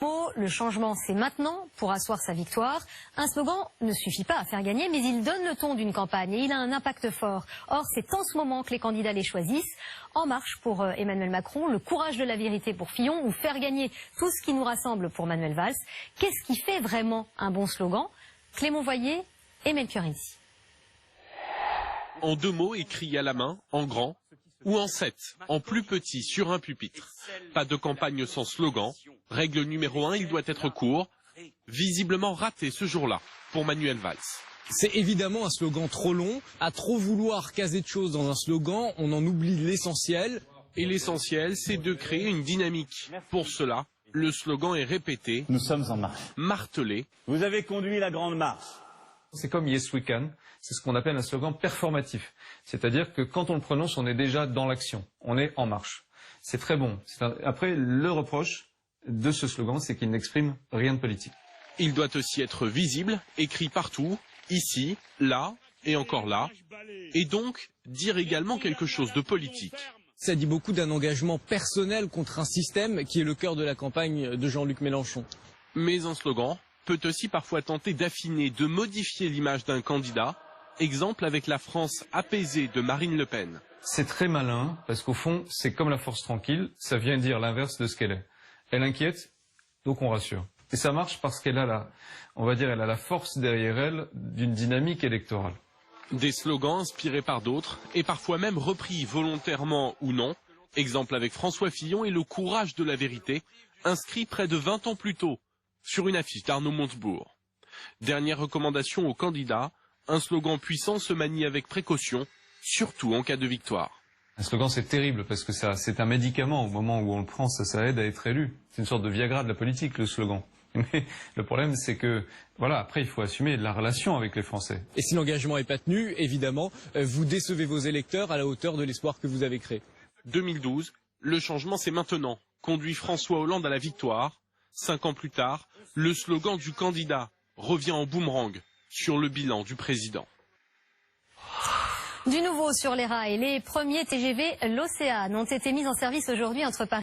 Info, le changement c'est maintenant pour asseoir sa victoire. Un slogan ne suffit pas à faire gagner, mais il donne le ton d'une campagne et il a un impact fort. Or, c'est en ce moment que les candidats les choisissent. En marche pour Emmanuel Macron, le courage de la vérité pour Fillon ou faire gagner tout ce qui nous rassemble pour Manuel Valls. Qu'est-ce qui fait vraiment un bon slogan? Clément Voyer et Melchior Hensi. En 2 mots écrits à la main, en grand, ou en 7, en plus petit, sur un pupitre. Pas de campagne sans slogan. Règle numéro 1, il doit être court. Visiblement raté ce jour-là pour Manuel Valls. C'est évidemment un slogan trop long. À trop vouloir caser de choses dans un slogan, on en oublie l'essentiel. Et l'essentiel, c'est de créer une dynamique. Pour cela, le slogan est répété. Nous sommes en marche. Martelé. Vous avez conduit la grande marche. C'est comme Yes We Can, c'est ce qu'on appelle un slogan performatif. C'est-à-dire que quand on le prononce, on est déjà dans l'action, on est en marche. C'est très bon. Après, le reproche de ce slogan, c'est qu'il n'exprime rien de politique. Il doit aussi être visible, écrit partout, ici, là et encore là, et donc dire également quelque chose de politique. Ça dit beaucoup d'un engagement personnel contre un système qui est le cœur de la campagne de Jean-Luc Mélenchon. Mais un slogan peut aussi parfois tenter d'affiner, de modifier l'image d'un candidat. Exemple avec la France apaisée de Marine Le Pen. C'est très malin, parce qu'au fond, c'est comme la force tranquille, ça vient dire l'inverse de ce qu'elle est. Elle inquiète, donc on rassure. Et ça marche parce qu'elle a elle a la force derrière elle d'une dynamique électorale. Des slogans inspirés par d'autres, et parfois même repris volontairement ou non. Exemple avec François Fillon et le courage de la vérité, inscrit près de 20 ans plus tôt, sur une affiche d'Arnaud Montebourg. Dernière recommandation aux candidats, un slogan puissant se manie avec précaution, surtout en cas de victoire. Un slogan, c'est terrible parce que c'est un médicament. Au moment où on le prend, ça aide à être élu. C'est une sorte de Viagra de la politique, le slogan. Mais le problème, c'est que, voilà, après, il faut assumer la relation avec les Français. Et si l'engagement n'est pas tenu, évidemment, vous décevez vos électeurs à la hauteur de l'espoir que vous avez créé. 2012, le changement c'est maintenant, conduit François Hollande à la victoire. 5 ans plus tard, le slogan du candidat revient en boomerang sur le bilan du président. Du nouveau sur les rails, les premiers TGV L'Océan ont été mis en service aujourd'hui entre Paris